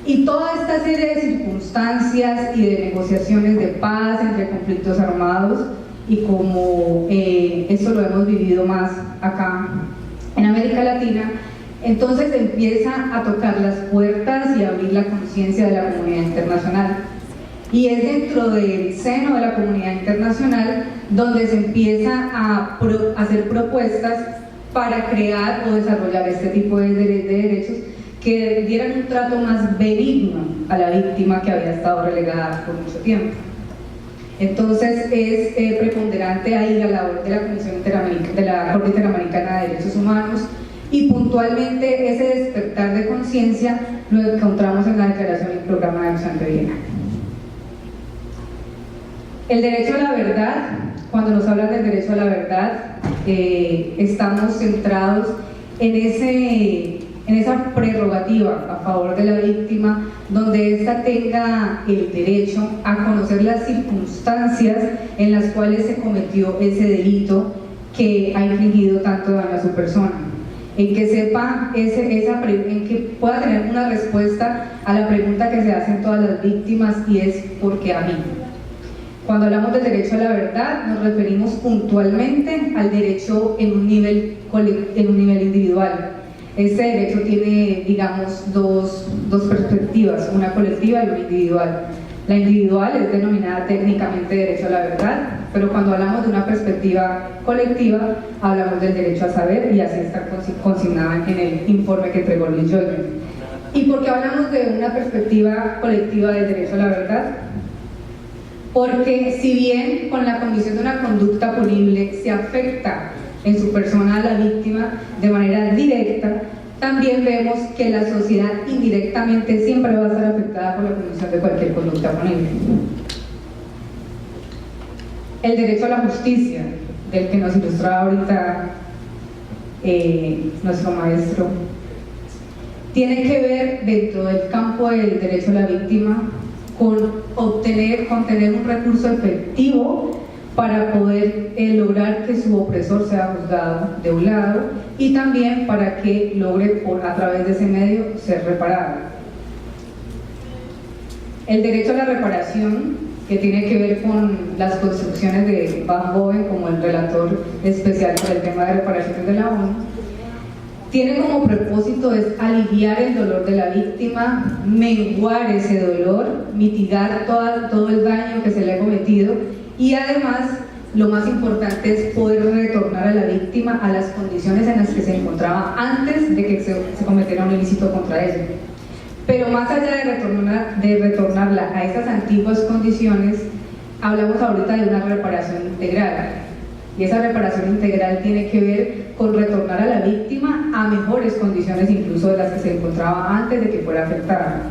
y toda esta serie de circunstancias y de negociaciones de paz entre conflictos armados y como eso lo hemos vivido más acá en América Latina, entonces empieza a tocar las puertas y a abrir la conciencia de la comunidad internacional. Y es dentro del seno de la comunidad internacional donde se empieza a hacer propuestas para crear o desarrollar este tipo de derechos que dieran un trato más benigno a la víctima que había estado relegada por mucho tiempo. Entonces es preponderante ahí la labor de la Comisión de la Corte Interamericana de Derechos Humanos y puntualmente ese despertar de conciencia lo encontramos en la Declaración y Programa de Acción de Viena. El derecho a la verdad, cuando nos hablan del derecho a la verdad, estamos centrados en esa prerrogativa a favor de la víctima, donde ésta tenga el derecho a conocer las circunstancias en las cuales se cometió ese delito que ha infligido tanto daño a su persona, en que sepa, en que pueda tener una respuesta a la pregunta que se hacen todas las víctimas y es ¿por qué a mí? Cuando hablamos del derecho a la verdad nos referimos puntualmente al derecho en un nivel individual. Este derecho tiene, digamos, dos perspectivas, una colectiva y una individual. La individual es denominada técnicamente derecho a la verdad, pero cuando hablamos de una perspectiva colectiva, hablamos del derecho a saber y así está consignada en el informe que entregó Luis Joyner. ¿Y por qué hablamos de una perspectiva colectiva del derecho a la verdad? Porque si bien con la comisión de una conducta punible se afecta en su persona a la víctima de manera directa, también vemos que la sociedad indirectamente siempre va a estar afectada por la comisión de cualquier conducta punible. El derecho a la justicia, del que nos ilustraba ahorita nuestro maestro, tiene que ver dentro del campo del derecho a la víctima con tener un recurso efectivo para poder lograr que su opresor sea juzgado de un lado y también para que logre a través de ese medio ser reparado. El derecho a la reparación, que tiene que ver con las construcciones de Van Boven como el relator especial para el tema de reparaciones de la ONU, tiene como propósito es aliviar el dolor de la víctima, menguar ese dolor, mitigar todo el daño que se le ha cometido y además lo más importante es poder retornar a la víctima a las condiciones en las que se encontraba antes de que se cometiera un ilícito contra ella. Pero más allá de retornarla a esas antiguas condiciones, hablamos ahorita de una reparación integral. Y esa reparación integral tiene que ver con retornar a la víctima a mejores condiciones incluso de las que se encontraba antes de que fuera afectada.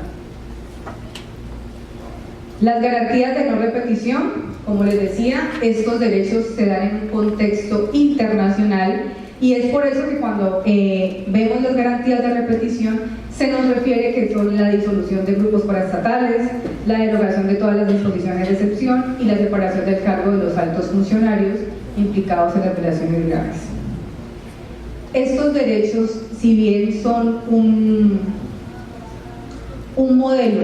Las garantías de no repetición, como les decía, estos derechos se dan en un contexto internacional y es por eso que cuando vemos las garantías de repetición se nos refiere que son la disolución de grupos paraestatales, la derogación de todas las disposiciones de excepción y la separación del cargo de los altos funcionarios implicados en las violaciones graves. Estos derechos, si bien son un modelo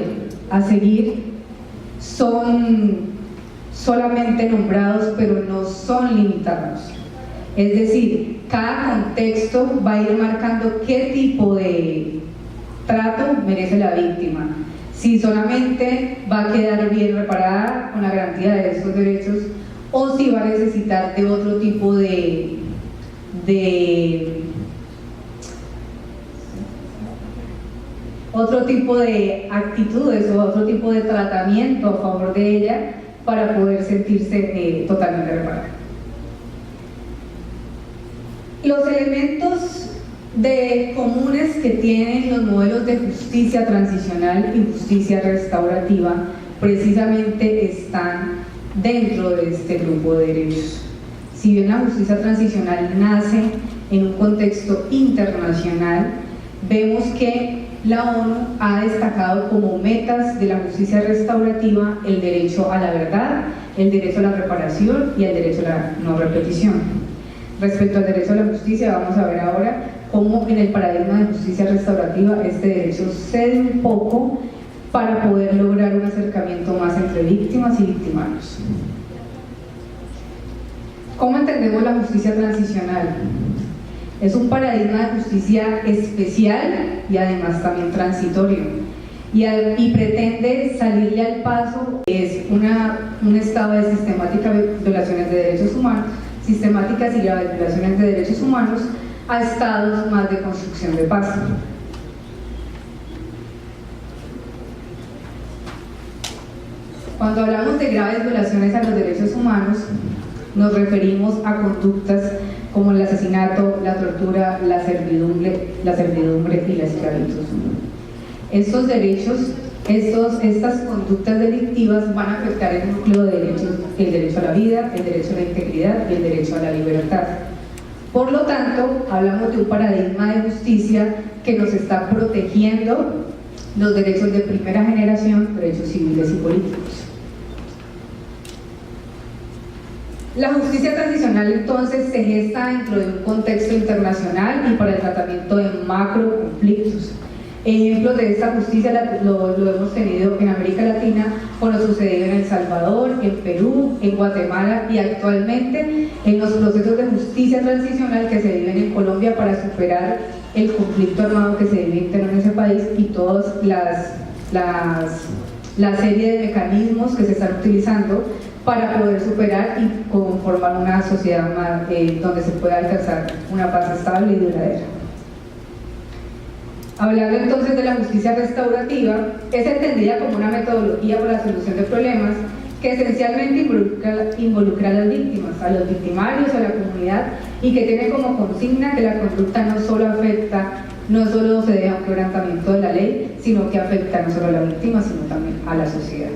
a seguir, son solamente nombrados, pero no son limitados. Es decir, cada contexto va a ir marcando qué tipo de trato merece la víctima. Si solamente va a quedar bien reparada con la garantía de estos derechos o si va a necesitar de otro tipo de actitudes o otro tipo de tratamiento a favor de ella para poder sentirse totalmente reparada. Los elementos comunes que tienen los modelos de justicia transicional y justicia restaurativa precisamente están dentro de este grupo de derechos. Si bien la justicia transicional nace en un contexto internacional, vemos que la ONU ha destacado como metas de la justicia restaurativa el derecho a la verdad, el derecho a la reparación y el derecho a la no repetición. Respecto al derecho a la justicia, vamos a ver ahora cómo en el paradigma de justicia restaurativa este derecho cede un poco para poder lograr un acercamiento más entre víctimas y victimarios. ¿Cómo entendemos la justicia transicional? Es un paradigma de justicia especial y además también transitorio y pretende salirle al paso. Es un estado de sistemáticas violaciones de derechos humanos, sistemáticas y graves violaciones de derechos humanos a estados más de construcción de paz. Cuando hablamos de graves violaciones a los derechos humanos, nos referimos a conductas como el asesinato, la tortura, la servidumbre y la esclavitud. Estos derechos, estas conductas delictivas van a afectar el núcleo de derechos, el derecho a la vida, el derecho a la integridad y el derecho a la libertad. Por lo tanto, hablamos de un paradigma de justicia que nos está protegiendo los derechos de primera generación, derechos civiles y políticos. La justicia transicional entonces se gesta dentro de un contexto internacional y para el tratamiento de macro conflictos. Ejemplos de esta justicia lo hemos tenido en América Latina con lo sucedido en El Salvador, en Perú, en Guatemala y actualmente en los procesos de justicia transicional que se viven en Colombia para superar el conflicto armado que se vive interno en ese país y todas la serie de mecanismos que se están utilizando para poder superar y conformar una sociedad más, donde se pueda alcanzar una paz estable y duradera. Hablando entonces de la justicia restaurativa, es entendida como una metodología para la solución de problemas que esencialmente involucra a las víctimas, a los victimarios, a la comunidad y que tiene como consigna que la conducta no solo se debe a un quebrantamiento de la ley, sino que afecta no solo a la víctima, sino también a la sociedad.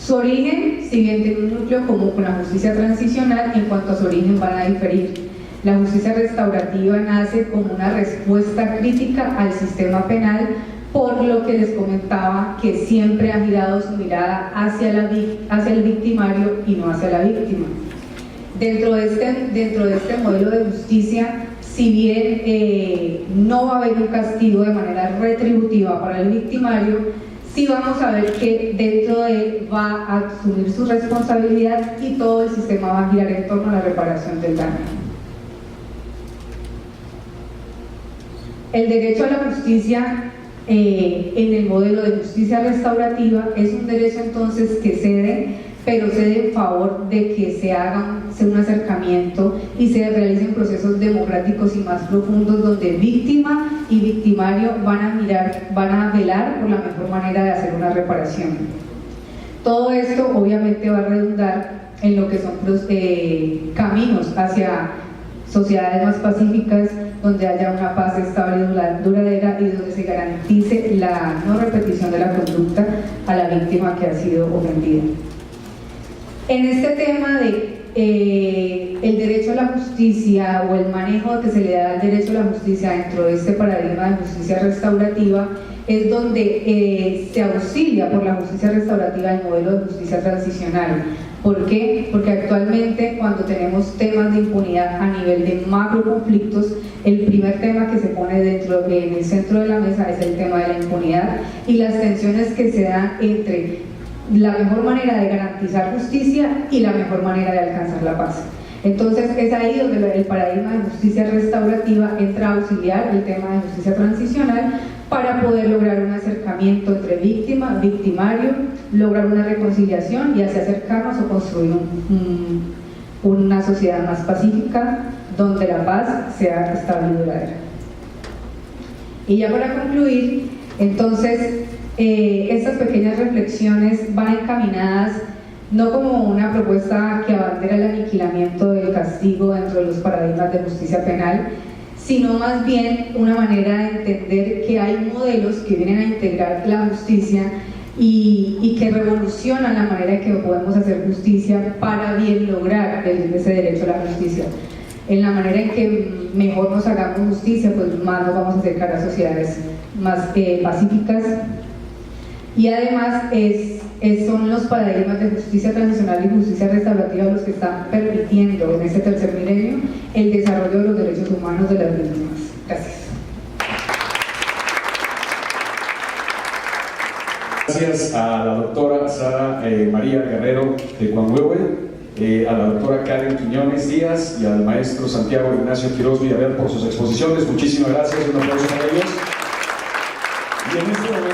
Su origen, si bien tiene un núcleo común con la justicia transicional, en cuanto a su origen van a diferir. La justicia restaurativa nace como una respuesta crítica al sistema penal, por lo que les comentaba que siempre ha girado su mirada hacia el victimario y no hacia la víctima. Dentro de este modelo de justicia, si bien no va a haber un castigo de manera retributiva para el victimario, sí vamos a ver que dentro de él va a asumir su responsabilidad y todo el sistema va a girar en torno a la reparación del daño. El derecho a la justicia en el modelo de justicia restaurativa es un derecho entonces que cede, pero cede en favor de que se haga un acercamiento y se realicen procesos democráticos y más profundos donde víctima y victimario van a velar por la mejor manera de hacer una reparación. Todo esto obviamente va a redundar en lo que son caminos hacia sociedades más pacíficas, donde haya una paz estable y duradera y donde se garantice la no repetición de la conducta a la víctima que ha sido ofendida. En este tema de el derecho a la justicia o el manejo que se le da al derecho a la justicia dentro de este paradigma de justicia restaurativa, es donde se auxilia por la justicia restaurativa el modelo de justicia transicional. ¿Por qué? Porque actualmente cuando tenemos temas de impunidad a nivel de macro conflictos, el primer tema que se pone en el centro de la mesa es el tema de la impunidad y las tensiones que se dan entre la mejor manera de garantizar justicia y la mejor manera de alcanzar la paz. Entonces es ahí donde el paradigma de justicia restaurativa entra a auxiliar el tema de justicia transicional para poder lograr un acercamiento entre víctima, victimario, lograr una reconciliación y así acercarnos o construir una sociedad más pacífica donde la paz sea estable y duradera. Y ya para concluir, entonces estas pequeñas reflexiones van encaminadas no como una propuesta que abandera el aniquilamiento del castigo dentro de los paradigmas de justicia penal, sino más bien una manera de entender que hay modelos que vienen a integrar la justicia y que revolucionan la manera en que podemos hacer justicia para bien lograr ese derecho a la justicia. En la manera en que mejor nos hagamos justicia, pues más nos vamos a acercar a sociedades más pacíficas. Y además son los paradigmas de justicia transicional y justicia restaurativa los que están permitiendo en este tercer milenio el desarrollo de los derechos humanos de las víctimas. Gracias. Gracias a la doctora Sara María Guerrero de Coahuila, a la doctora Karen Quiñones Díaz y al maestro Santiago Ignacio Quiroz Villarreal por sus exposiciones. Muchísimas gracias, un aplauso para ellos. Y en este momento